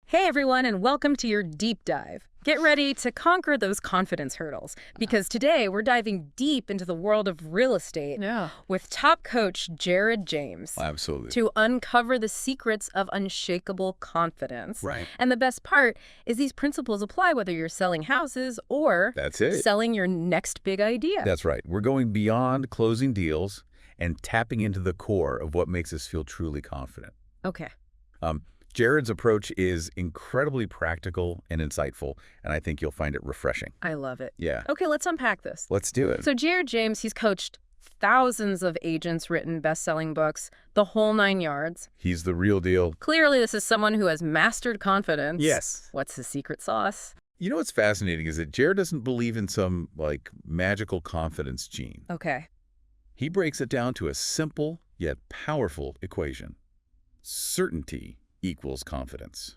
Hey everyone, and welcome to your deep dive. Get ready to conquer those confidence hurdles because today we're diving deep into the world of real estate Yeah. with top coach Jared James Absolutely. to uncover the secrets of unshakable confidence. Right. And the best part is these principles apply whether you're selling houses or That's it. selling your next big idea. That's right. We're going beyond closing deals and tapping into the core of what makes us feel truly confident. Okay. Jared's approach is incredibly practical and insightful, and I think you'll find it refreshing. I love it. Yeah. Okay, let's unpack this. Let's do it. So Jared James, he's coached thousands of agents, written best-selling books, the whole 9 yards. He's the real deal. Clearly, this is someone who has mastered confidence. Yes. What's his secret sauce? You know what's fascinating is that Jared doesn't believe in some, magical confidence gene. Okay. He breaks it down to a simple yet powerful equation. Certainty equals confidence.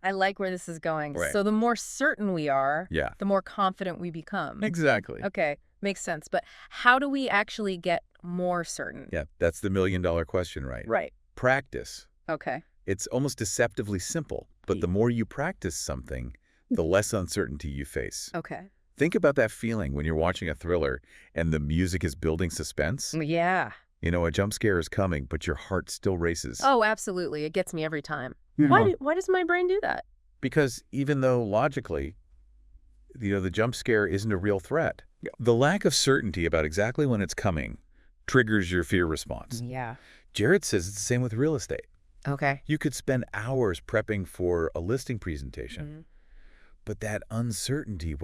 I like where this is going. Right. So the more certain we are, Yeah. the more confident we become. Exactly. Okay, makes sense. But how do we actually get more certain? Yeah, that's the million-dollar question, right? Right. Practice. Okay. It's almost deceptively simple, but the more you practice something, the less uncertainty you face. Okay. Think about that feeling when you're watching a thriller and the music is building suspense. Yeah. You know, a jump scare is coming, but your heart still races. Oh, absolutely. It gets me every time. You know, Why does my brain do that? because even though logically, the jump scare isn't a real threat, the lack of certainty about exactly when it's coming triggers your fear response. Yeah. Jared says it's the same with real estate. Okay. You could spend hours prepping for a listing presentation, but that uncertainty,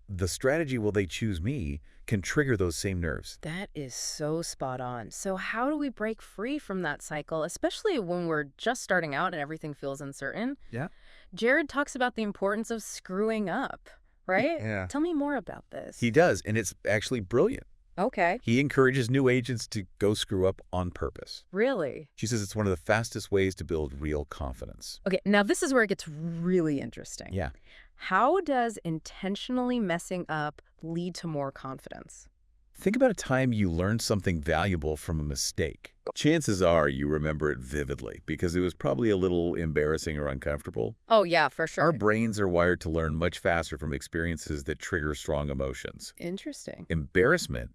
the strategy, will they choose me, can trigger those same nerves. That is so spot on. So how do we break free from that cycle, especially when we're just starting out and everything feels uncertain? Yeah. Jared talks about the importance of screwing up, right? Yeah. Tell me more about this. He does, and it's actually brilliant. Okay. He encourages new agents to go screw up on purpose. Really? She says it's one of the fastest ways to build real confidence. Okay, now this is where it gets really interesting. Yeah. How does intentionally messing up lead to more confidence? Think about a time you learned something valuable from a mistake. Chances are you remember it vividly because it was probably a little embarrassing or uncomfortable. Oh, yeah, for sure. Our brains are wired to learn much faster from experiences that trigger strong emotions. Interesting. Embarrassment,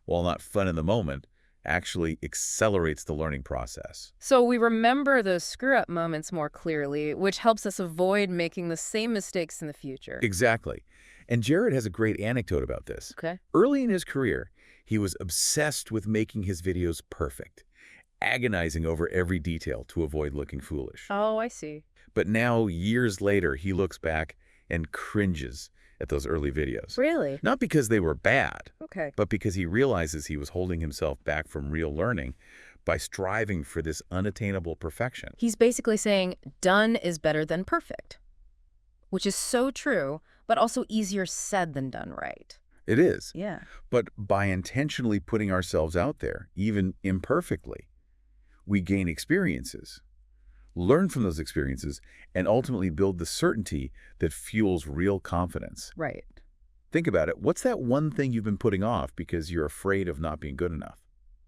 while not fun in the moment, actually accelerates the learning process. So we remember those screw-up moments more clearly, which helps us avoid making the same mistakes in the future. Exactly. And Jared has a great anecdote about this. Okay. Early in his career, he was obsessed with making his videos perfect, agonizing over every detail to avoid looking foolish. Oh, I see. But now, years later, he looks back and cringes at those early videos. Really? Not because they were bad, Okay. but because he realizes he was holding himself back from real learning by striving for this unattainable perfection. He's basically saying done is better than perfect, which is so true, but also easier said than done right. It is. Yeah. But by intentionally putting ourselves out there, even imperfectly, we gain experiences, learn from those experiences, and ultimately build the certainty that fuels real confidence. Right. Think about it. What's that one thing you've been putting off because you're afraid of not being good enough?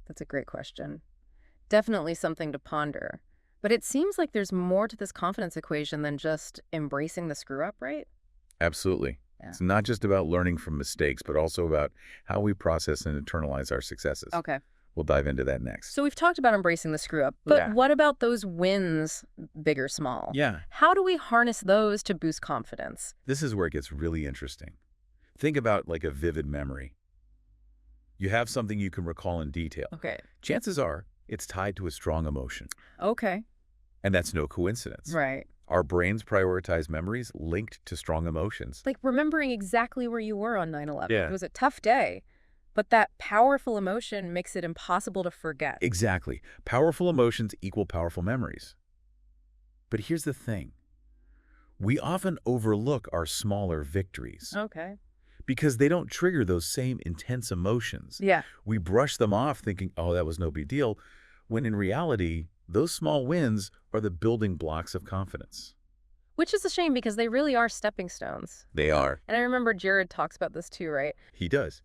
That's a great question. Definitely something to ponder. But it seems like there's more to this confidence equation than just embracing the screw-up, right? Absolutely. Yeah. It's not just about learning from mistakes, but also about how we process and internalize our successes. Okay. We'll dive into that next. So we've talked about embracing the screw-up, but Yeah. what about those wins, big or small? Yeah, How do we harness those to boost confidence? this is where it gets really interesting. Think about like a vivid memory. You have something you can recall in detail. Okay. Chances are it's tied to a strong emotion. Okay. And that's no coincidence. Right. Our brains prioritize memories linked to strong emotions. Like remembering exactly where you were on 9/11. Yeah. It was a tough day, but that powerful emotion makes it impossible to forget. Exactly. Powerful emotions equal powerful memories. But here's the thing. We often overlook our smaller victories Okay. because they don't trigger those same intense emotions. Yeah. We brush them off thinking, oh, that was no big deal, when in reality, those small wins are the building blocks of confidence. Which is a shame because they really are stepping stones. They are. And I remember Jared talks about this too, right? He does.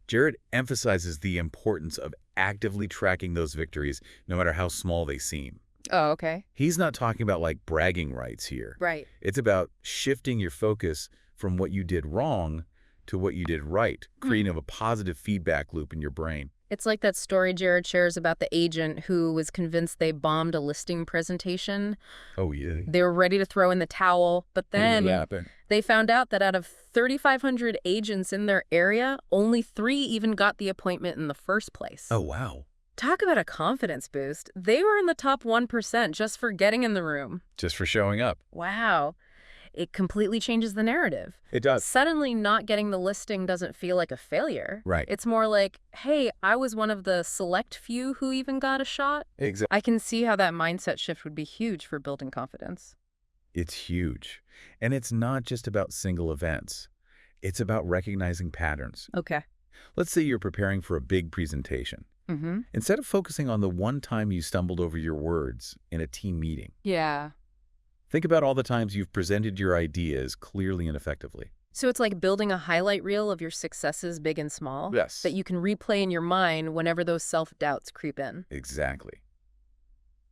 Jared emphasizes the importance of actively tracking those victories, no matter how small they seem. Oh, okay. He's not talking about like bragging rights here. Right. It's about shifting your focus from what you did wrong to what you did right, creating a positive feedback loop in your brain. It's like that story Jared shares about the agent who was convinced they bombed a listing presentation. Oh, yeah. They were ready to throw in the towel, but then Happened. they found out that out of 3,500 agents in their area, only 3 even got the appointment in the first place. Oh, wow. Talk about a confidence boost. They were in the top 1% just for getting in the room. Just for showing up. Wow. It completely changes the narrative. It does. Suddenly, not getting the listing doesn't feel like a failure. Right. It's more like, hey, I was one of the select few who even got a shot. Exactly. I can see how that mindset shift would be huge for building confidence. It's huge. And it's not just about single events. It's about recognizing patterns. Okay. Let's say you're preparing for a big presentation. Mm-hmm. Instead of focusing on the one time you stumbled over your words in a team meeting, Yeah. think about all the times you've presented your ideas clearly and effectively. So it's like building a highlight reel of your successes, big and small, Yes. that you can replay in your mind whenever those self-doubts creep in. Exactly.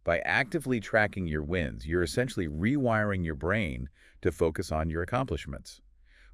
By actively tracking your wins, you're essentially rewiring your brain to focus on your accomplishments,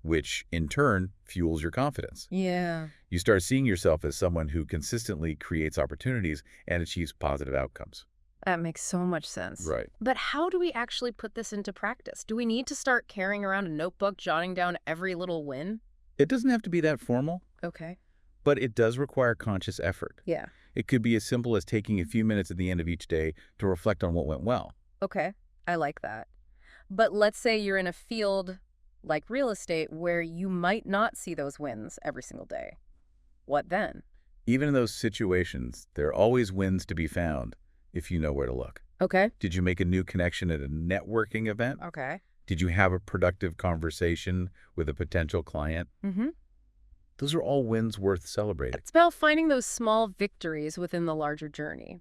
which in turn fuels your confidence. Yeah. You start seeing yourself as someone who consistently creates opportunities and achieves positive outcomes. That makes so much sense. Right. But how do we actually put this into practice? Do we need to start carrying around a notebook, jotting down every little win? It doesn't have to be that formal, Okay. but it does require conscious effort. Yeah. It could be as simple as taking a few minutes at the end of each day to reflect on what went well. Okay. I like that. But let's say you're in a field like real estate where you might not see those wins every single day. What then? Even in those situations, there are always wins to be found if you know where to look. Okay. Did you make a new connection at a networking event? Okay. Did you have a productive conversation with a potential client? Mm-hmm. Those are all wins worth celebrating. It's about finding those small victories within the larger journey.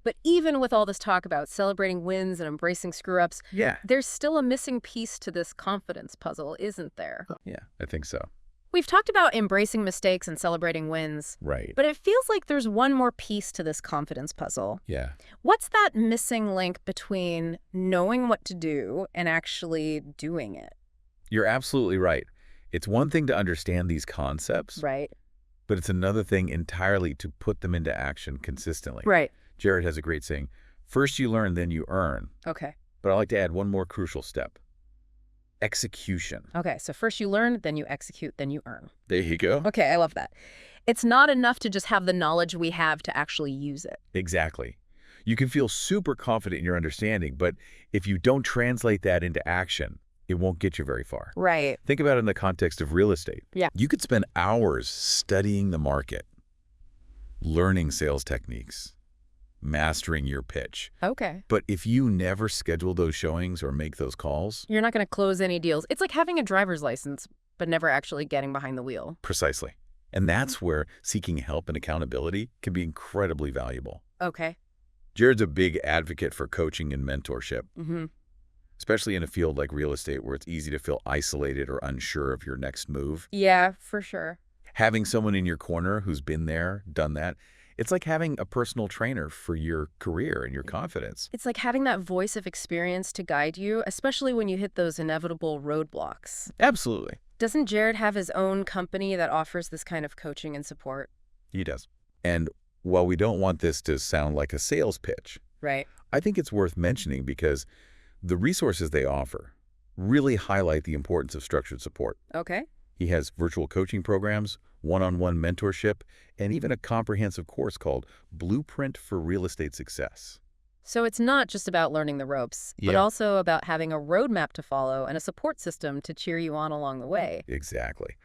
But even with all this talk about celebrating wins and embracing screw-ups, Yeah. there's still a missing piece to this confidence puzzle, isn't there? Yeah, I think so. We've talked about embracing mistakes and celebrating wins, Right. but it feels like there's one more piece to this confidence puzzle. Yeah. What's that missing link between knowing what to do and actually doing it? You're absolutely right. It's one thing to understand these concepts, Right. but it's another thing entirely to put them into action consistently. Right. Jared has a great saying, first you learn, then you earn. Okay. But I like to add one more crucial step. Execution. Okay, so first you learn, then you execute, then you earn. There you go. Okay, I love that. It's not enough to just have the knowledge we have to actually use it. Exactly. You can feel super confident in your understanding, but if you don't translate that into action, it won't get you very far. Right. Think about it in the context of real estate. Yeah. You could spend hours studying the market, learning sales techniques, mastering your pitch. Okay. But if you never schedule those showings or make those calls, You're not going to close any deals. It's like having a driver's license, but never actually getting behind the wheel. precisely. And that's where seeking help and accountability can be incredibly valuable. Okay. Jared's a big advocate for coaching and mentorship, Mm-hmm. especially in a field like real estate where it's easy to feel isolated or unsure of your next move. Yeah, for sure. Having someone in your corner who's been there, done that, it's like having a personal trainer for your career and your confidence. It's like having that voice of experience to guide you, especially when you hit those inevitable roadblocks. Absolutely. Doesn't Jared have his own company that offers this kind of coaching and support? He does. And while we don't want this to sound like a sales pitch, Right. I think it's worth mentioning because the resources they offer really highlight the importance of structured support. Okay. He has virtual coaching programs, one-on-one mentorship, and even a comprehensive course called Blueprint for Real Estate Success. So it's not just about learning the ropes, but Yeah. also about having a roadmap to follow and a support system to cheer you on along the way. Exactly.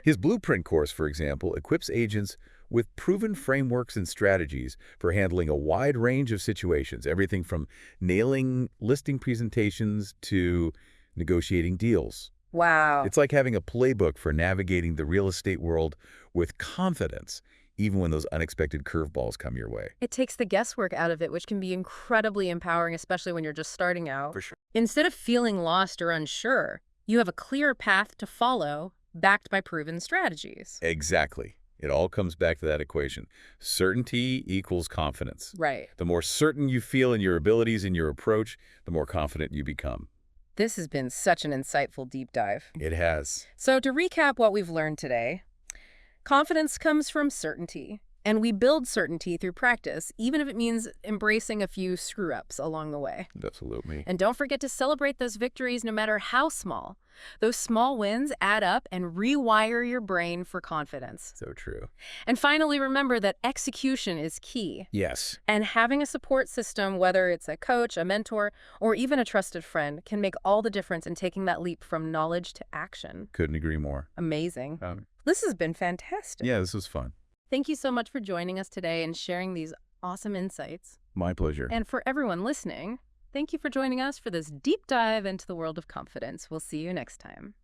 His Blueprint course, for example, equips agents with proven frameworks and strategies for handling a wide range of situations, everything from nailing listing presentations to negotiating deals. Wow. It's like having a playbook for navigating the real estate world with confidence, even when those unexpected curveballs come your way. It takes the guesswork out of it, which can be incredibly empowering, especially when you're just starting out. For sure. Instead of feeling lost or unsure, you have a clear path to follow, backed by proven strategies. Exactly. It all comes back to that equation. Certainty equals confidence. Right. The more certain you feel in your abilities and your approach, the more confident you become. This has been such an insightful deep dive. It has. So to recap what we've learned today, confidence comes from certainty, and we build certainty through practice, even if it means embracing a few screw-ups along the way. Absolutely. And don't forget to celebrate those victories no matter how small. Those small wins add up and rewire your brain for confidence. So true. And finally, remember that execution is key. Yes. And having a support system, whether it's a coach, a mentor, or even a trusted friend, can make all the difference in taking that leap from knowledge to action. Couldn't agree more. Amazing. This has been fantastic. Yeah, this was fun. Thank you so much for joining us today and sharing these awesome insights. My pleasure. And for everyone listening, thank you for joining us for this deep dive into the world of confidence. We'll see you next time.